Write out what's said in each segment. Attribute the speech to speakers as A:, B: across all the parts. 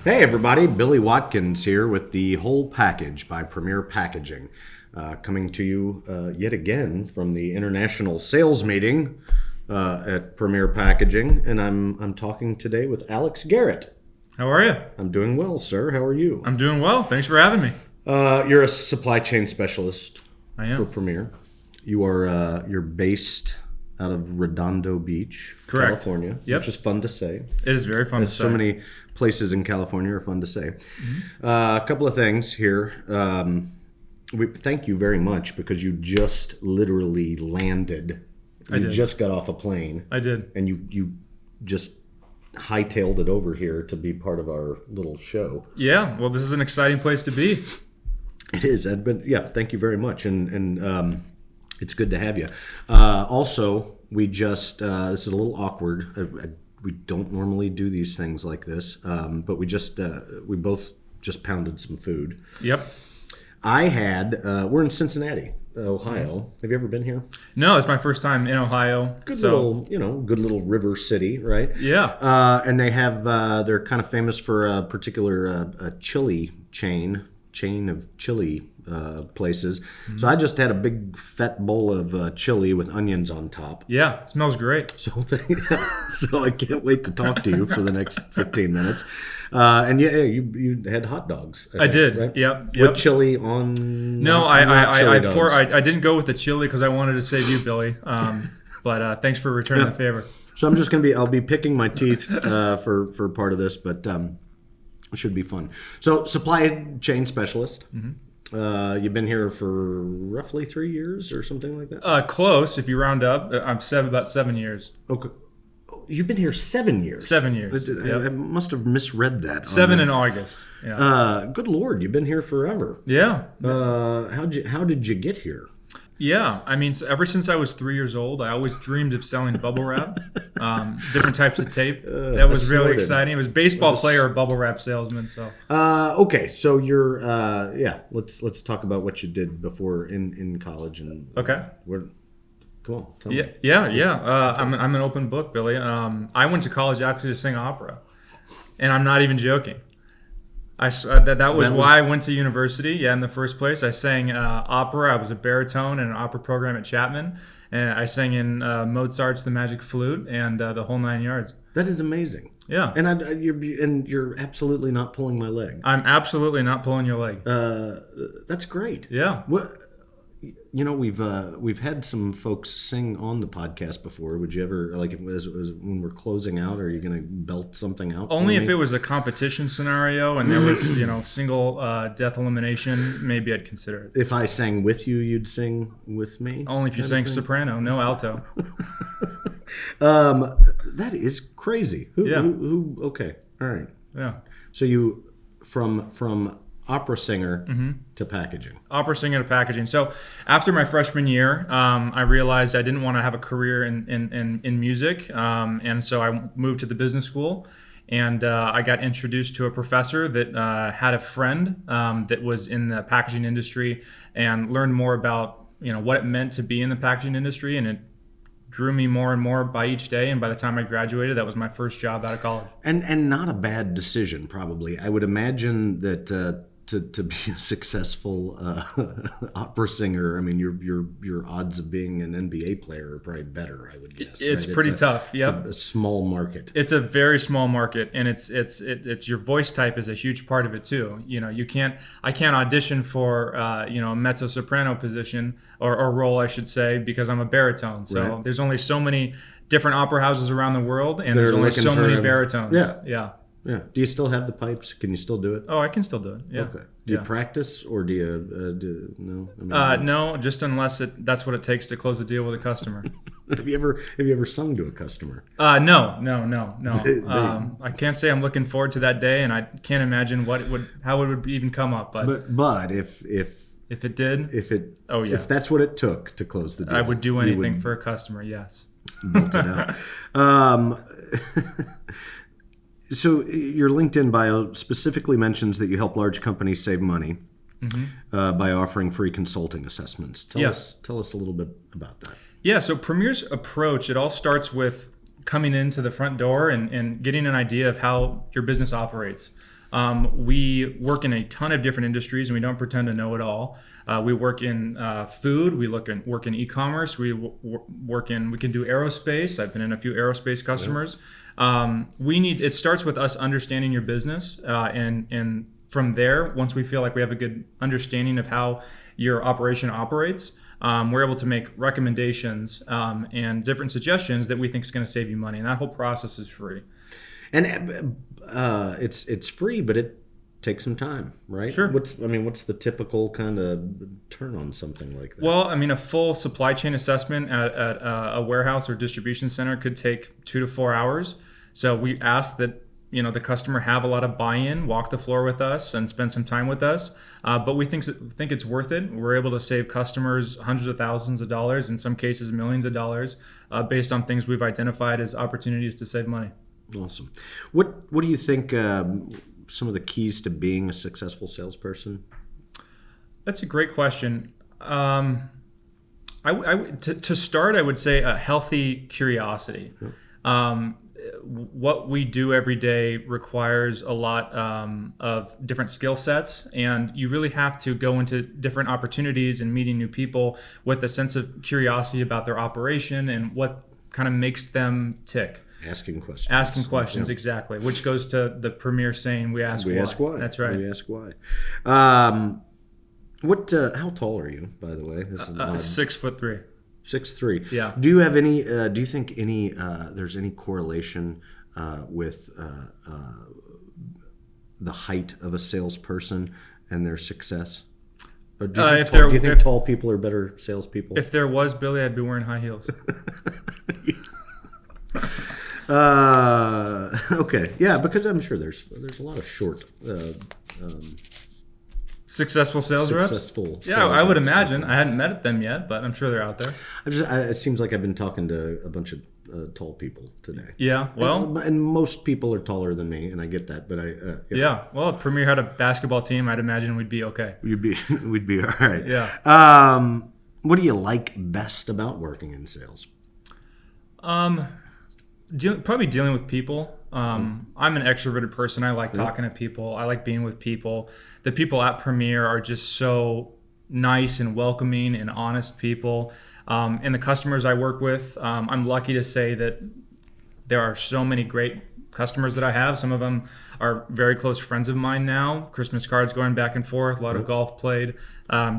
A: Hey everybody, Billy Watkins here with the Whole Package by Premier Packaging. Coming to you yet again from the International Sales Meeting at Premier Packaging, and I'm talking today with Alex Garrett.
B: How are you?
A: I'm doing well, sir. How are you?
B: I'm doing well. Thanks for having me.
A: You're a supply chain specialist
B: I am.
A: for Premier. You're based out of Redondo Beach,
B: Correct.
A: California,
B: Yep.
A: which is fun to say.
B: It is very fun to
A: So
B: say.
A: many places in California are fun to say. A couple of things here. We thank you very much because you just literally landed. You
B: did.
A: just got off a plane.
B: I did.
A: And you just hightailed it over here to be part of our little show.
B: Yeah. Well, this is an exciting place to be.
A: It is, Ed, but yeah, thank you very much, and it's good to have you. Also, we just this is a little awkward. We don't normally do these things like this, but we both just pounded some food.
B: Yep.
A: We're in Cincinnati, Ohio. Have you ever been here?
B: No, it's my first time in Ohio.
A: Good little river city, right?
B: Yeah.
A: And they have they're kind of famous for a particular chili chain of chili places. So I just had a big fat bowl of chili with onions on top.
B: Yeah. It smells great.
A: So I can't wait to talk to you for the next 15 minutes. And yeah, you had hot dogs.
B: I did.
A: Right?
B: Yep.
A: With chili on.
B: No,
A: not chili dogs.
B: I didn't go with the chili because I wanted to save you, Billy. But thanks for returning the favor.
A: So I'm just I'll be picking my teeth for part of this, but it should be fun. So supply chain specialist. You've been here for roughly 3 years or something like that?
B: Close, if you round up. I'm about 7 years.
A: Okay. You've been here 7 years.
B: 7 years.
A: I must have misread that.
B: 7 in August. Yeah.
A: Good Lord, you've been here forever.
B: Yeah.
A: How did you get here?
B: Yeah, I mean, ever since I was 3 years old, I always dreamed of selling bubble wrap, different types of tape. That was really exciting. It was baseball player or bubble wrap salesman. So
A: okay, so you're Let's talk about what you did before in college and
B: okay.
A: Come on, tell me.
B: Yeah. I'm an open book, Billy. I went to college actually to sing opera, and I'm not even joking. That was why I went to university. Yeah, in the first place, I sang opera. I was a baritone in an opera program at Chapman, and I sang in Mozart's The Magic Flute and the whole 9 yards.
A: That is amazing.
B: Yeah,
A: and you're absolutely not pulling my leg.
B: I'm absolutely not pulling your leg.
A: That's great.
B: Yeah.
A: We've had some folks sing on the podcast before. Would you ever when we're closing out? Are you going to belt something out?
B: Only if it was a competition scenario and there was single death elimination. Maybe I'd consider it.
A: If I sang with you, you'd sing with me.
B: Only if you sang soprano, no alto.
A: That is crazy. Who? Okay, all right.
B: Yeah.
A: So you from opera singer to packaging.
B: Opera singer to packaging. So after my freshman year, I realized I didn't want to have a career in music, and so I moved to the business school, and I got introduced to a professor that had a friend that was in the packaging industry, and learned more about what it meant to be in the packaging industry, and it drew me more and more by each day, and by the time I graduated, that was my first job out of college.
A: And not a bad decision, probably. I would imagine that to be a successful opera singer, I mean, your odds of being an NBA player are probably better, I would guess.
B: It's pretty tough. Yep.
A: It's a small market.
B: It's a very small market, and it's your voice type is a huge part of it too. I can't audition for a mezzo soprano position or role, I should say, because I'm a baritone. So
A: right.
B: There's only so many different opera houses around the world, and there's only so many baritones. Yeah.
A: Yeah. Do you still have the pipes? Can you still do it?
B: Oh, I can still do it. Yeah.
A: Okay. Do you practice, or do you no?
B: No, just unless that's what it takes to close a deal with a customer.
A: Have you ever sung to a customer?
B: No. I can't say I'm looking forward to that day, and I can't imagine how it would even come up.
A: But if
B: it did,
A: if that's what it took to close the deal,
B: I would do anything for a customer. Yes.
A: Built it out. So your LinkedIn bio specifically mentions that you help large companies save money by offering free consulting assessments. Tell us a little bit about that.
B: Yeah, so Premier's approach, it all starts with coming into the front door and getting an idea of how your business operates. We work in a ton of different industries, and we don't pretend to know it all. We work in food. We work in e-commerce. We can do aerospace. I've been in a few aerospace customers. It starts with us understanding your business, and from there, once we feel like we have a good understanding of how your operation operates, we're able to make recommendations and different suggestions that we think is going to save you money. And that whole process is free.
A: And it's free, but it takes some time, right?
B: Sure.
A: What's the typical kind of turn on something like that?
B: Well, a full supply chain assessment at a warehouse or distribution center could take 2 to 4 hours. So we ask that the customer have a lot of buy-in, walk the floor with us, and spend some time with us. But we think it's worth it. We're able to save customers hundreds of thousands of dollars, in some cases millions of dollars, based on things we've identified as opportunities to save money.
A: Awesome. What do you think some of the keys to being a successful salesperson?
B: That's a great question. To start, I would say a healthy curiosity. Yeah. What we do every day requires a lot of different skill sets, and you really have to go into different opportunities and meeting new people with a sense of curiosity about their operation and what kind of makes them tick.
A: Asking questions.
B: Yeah. Exactly. Which goes to the premier saying, "We ask why." That's right.
A: We ask why. How tall are you, by the way?
B: 6'3".
A: 6'3".
B: Yeah.
A: Do you have any? Do you think there's any correlation with the height of a salesperson and their success? Or do you think tall people are better salespeople?
B: If there was, Billy, I'd be wearing high heels.
A: Okay. Yeah, because I'm sure there's a lot of short.
B: Successful sales reps? Yeah, I would imagine. I hadn't met them yet, but I'm sure they're out there.
A: It seems like I've been talking to a bunch of tall people today.
B: Yeah, well.
A: And most people are taller than me, and I get that, but
B: Yeah, well, if Premier had a basketball team, I'd imagine we'd be okay.
A: We'd be all right.
B: Yeah.
A: What do you like best about working in sales?
B: Probably dealing with people. I'm an extroverted person. I like talking to people. I like being with people. The people at Premier are just so nice and welcoming and honest people. And the customers I work with, I'm lucky to say that there are so many great customers that I have. Some of them are very close friends of mine now. Christmas cards going back and forth, a lot of golf played,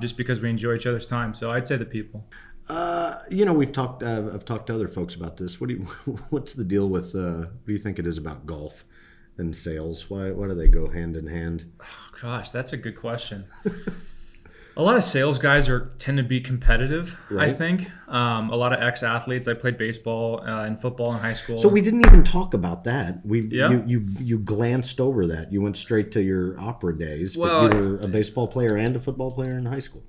B: just because we enjoy each other's time. So I'd say the people.
A: I've talked to other folks about this. What's the deal with? What do you think it is about golf and sales? Why do they go hand in hand?
B: Oh, gosh, that's a good question. A lot of sales guys tend to be competitive. Right. I think a lot of ex-athletes. I played baseball and football in high school.
A: So we didn't even talk about that. You glanced over that. You went straight to your opera days. But you were a baseball player and a football player in high school.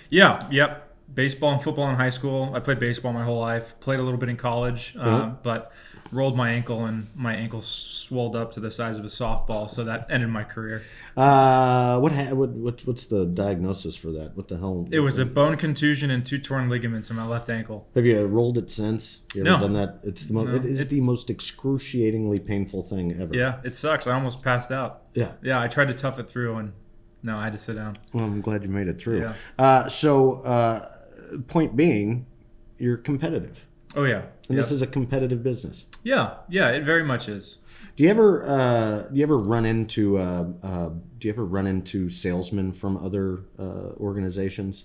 B: Yeah. Yep. Baseball and football in high school. I played baseball my whole life. Played a little bit in college, but rolled my ankle, and my ankle swelled up to the size of a softball. So that ended my career.
A: What's the diagnosis for that? What the hell?
B: It was a bone contusion and 2 torn ligaments in my left ankle.
A: Have you rolled it since? You ever done that? It is the most excruciatingly painful thing ever.
B: Yeah, it sucks. I almost passed out.
A: Yeah.
B: Yeah, I tried to tough it through, and no, I had to sit down.
A: Well, I'm glad you made it through.
B: Yeah.
A: Point being, you're competitive.
B: Oh yeah.
A: And this is a competitive business.
B: Yeah, it very much is.
A: Do you ever run into salesmen from other organizations?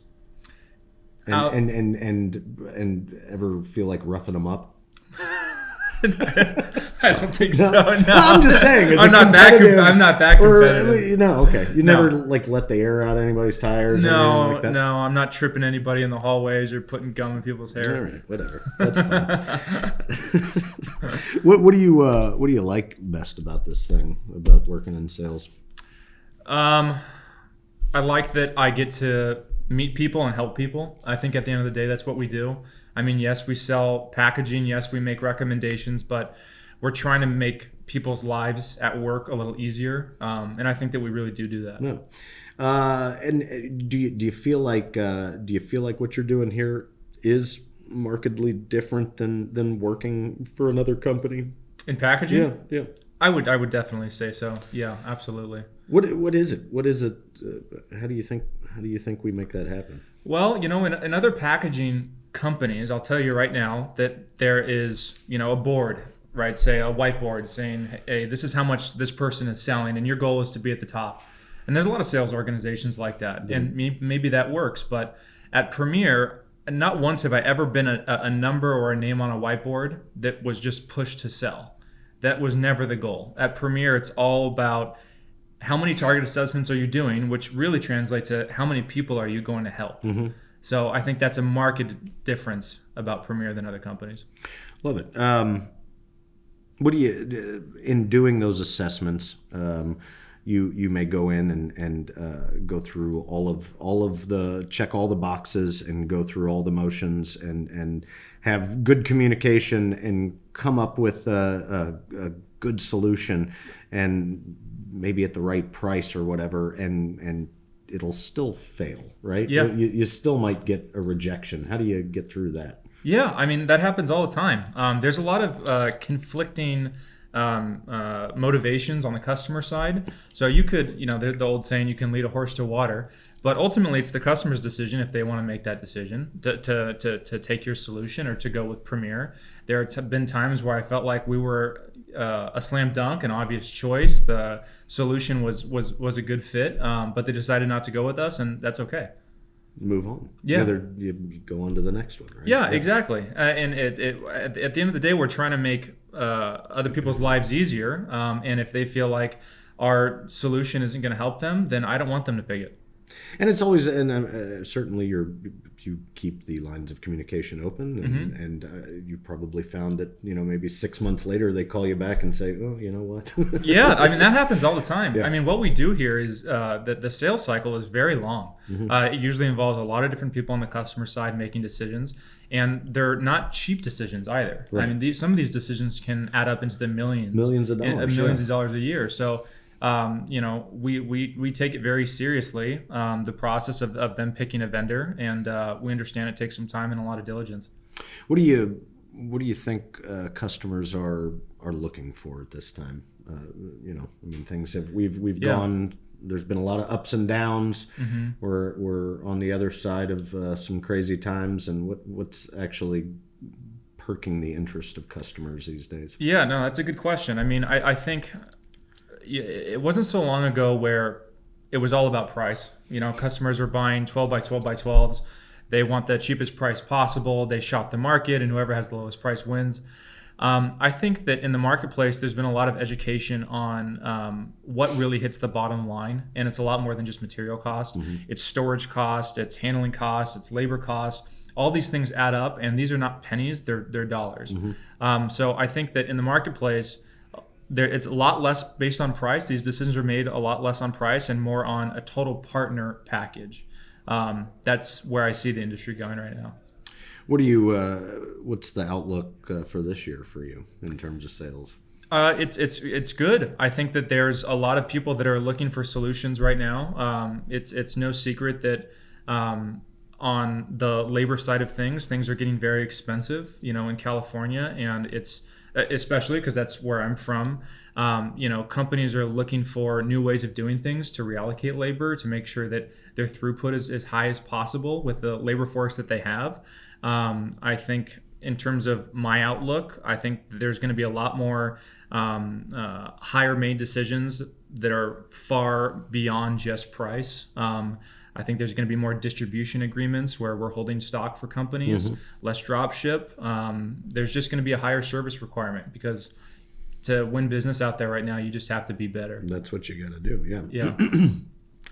A: And ever feel like roughing them up?
B: I don't think so. No,
A: I'm just saying.
B: I'm not that competitive.
A: Okay. You never let the air out of anybody's tires.
B: No,
A: or anything like that?
B: No. I'm not tripping anybody in the hallways or putting gum in people's hair.
A: All right, whatever. That's fine. What do you like best about this thing, about working in sales?
B: I like that I get to meet people and help people. I think at the end of the day, that's what we do. I mean, yes, we sell packaging. Yes, we make recommendations, but we're trying to make people's lives at work a little easier. And I think that we really do that.
A: Yeah. And do you feel like what you're doing here is markedly different than working for another company?
B: In packaging?
A: Yeah.
B: I would definitely say so. Yeah, absolutely.
A: What is it? What is it? How do you think we make that happen?
B: Well, in other packaging companies, I'll tell you right now that there is, a board, right? Say a whiteboard saying, hey, this is how much this person is selling, and your goal is to be at the top. And there's a lot of sales organizations like that, and maybe that works. But at Premier, not once have I ever been a number or a name on a whiteboard that was just pushed to sell. That was never the goal. At Premier, it's all about how many target assessments are you doing, which really translates to how many people are you going to help. So I think that's a marked difference about Premier than other companies.
A: Love it. What do you, in doing those assessments, you may go in and go through all of the, check all the boxes and go through all the motions and have good communication and come up with a good solution and maybe at the right price or whatever, and it'll still fail, right?
B: Yeah.
A: You still might get a rejection. How do you get through that?
B: Yeah, I mean, that happens all the time. There's a lot of conflicting motivations on the customer side. So you could, the old saying, you can lead a horse to water, but ultimately it's the customer's decision if they want to make that decision to take your solution or to go with Premier. There have been times where I felt like we were a slam dunk, an obvious choice. The solution was a good fit, but they decided not to go with us, and that's okay.
A: Move on.
B: Yeah.
A: You go on to the next one, right?
B: Yeah, exactly. And at the end of the day, we're trying to make other people's lives easier. And if they feel like our solution isn't going to help them, then I don't want them to pick it.
A: And it's always, and certainly you keep the lines of communication open, and you probably found that maybe 6 months later they call you back and say, oh, you know what?
B: Yeah, I mean that happens all the time.
A: Yeah.
B: I mean what we do here is that the sales cycle is very long. It usually involves a lot of different people on the customer side making decisions, and they're not cheap decisions either.
A: Right.
B: I mean some of these decisions can add up into the millions
A: of dollars,
B: millions of dollars a year. So. We take it very seriously, the process of them picking a vendor, and we understand it takes some time and a lot of diligence.
A: What do you think customers are looking for at this time? Things have we've gone. There's been a lot of ups and downs. We're on the other side of some crazy times, and what's actually perking the interest of customers these days?
B: Yeah, no, that's a good question. I mean, I think. It wasn't so long ago where it was all about price. Customers were buying 12 by 12 by 12s. They want the cheapest price possible. They shop the market, and whoever has the lowest price wins. I think that in the marketplace, there's been a lot of education on what really hits the bottom line, and it's a lot more than just material cost. It's storage cost, it's handling costs, it's labor costs. All these things add up, and these are not pennies; they're dollars. So I think that in the marketplace, it's a lot less based on price. These decisions are made a lot less on price and more on a total partner package. That's where I see the industry going right now.
A: What's the outlook for this year for you in terms of sales?
B: It's good. I think that there's a lot of people that are looking for solutions right now. It's no secret that on the labor side of things are getting very expensive, in California, and it's especially because that's where I'm from. Companies are looking for new ways of doing things to reallocate labor to make sure that their throughput is as high as possible with the labor force that they have. I think in terms of my outlook, I think there's going to be a lot more higher made decisions that are far beyond just price. I think there's going to be more distribution agreements where we're holding stock for companies, less drop ship. There's just going to be a higher service requirement because to win business out there right now, you just have to be better.
A: That's what you got to do. Yeah.
B: Yeah.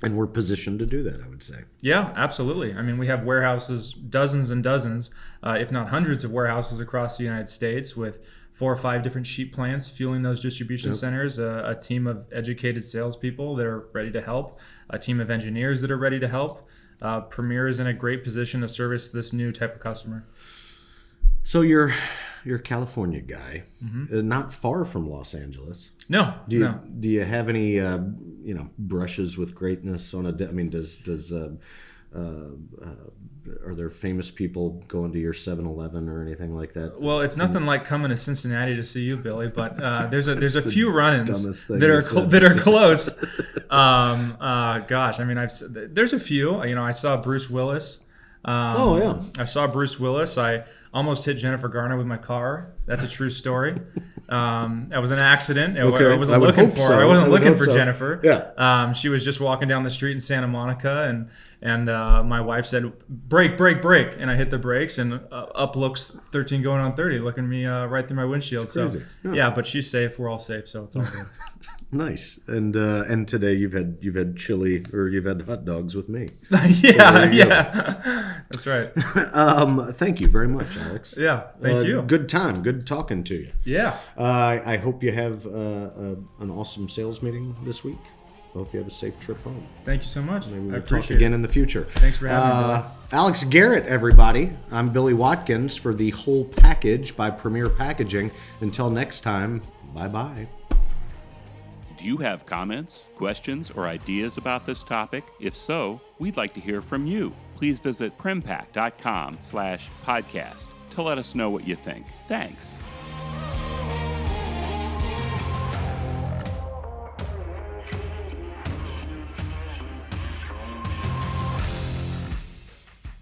A: And we're positioned to do that, I would say.
B: Yeah, absolutely. I mean, we have warehouses, dozens and dozens, if not hundreds of warehouses across the United States with 4 or 5 different sheet plants fueling those distribution centers, a team of educated salespeople that are ready to help, a team of engineers that are ready to help. Premier is in a great position to service this new type of customer.
A: So you're a California guy, not far from Los Angeles.
B: No.
A: Do you have any brushes with greatness on a? I mean, does are there famous people going to your 7-Eleven or anything like that?
B: Well, it's nothing like coming to Cincinnati to see you, Billy. But there's a few run-ins
A: dumbest thing
B: that are
A: you've said.
B: that are close. Gosh, I mean, there's a few. I saw Bruce Willis.
A: Oh yeah.
B: I saw Bruce Willis. I almost hit Jennifer Garner with my car. That's a true story. That was an accident.
A: Okay.
B: I wasn't looking for her. I wasn't looking for Jennifer.
A: Yeah.
B: She was just walking down the street in Santa Monica, and my wife said, "Brake, brake, brake," and I hit the brakes, and up looks 13 going on 30, looking me right through my windshield. So yeah, but she's safe. We're all safe, so it's all good.
A: Nice. And today you've had chili, or you've had hot dogs with me.
B: Yeah. That's right.
A: Thank you very much, Alex.
B: Yeah, thank you.
A: Good time. Good talking to you.
B: Yeah.
A: I hope you have an awesome sales meeting this week. I hope you have a safe trip home.
B: Thank you so much.
A: Maybe
B: I
A: we'll
B: appreciate
A: talk again
B: it.
A: in the future.
B: Thanks for having me, Billy.
A: Alex Garrett, everybody. I'm Billy Watkins for the Whole Package by Premier Packaging. Until next time, bye-bye.
C: Do you have comments, questions, or ideas about this topic? If so, we'd like to hear from you. Please visit primpack.com/podcast to let us know what you think. Thanks.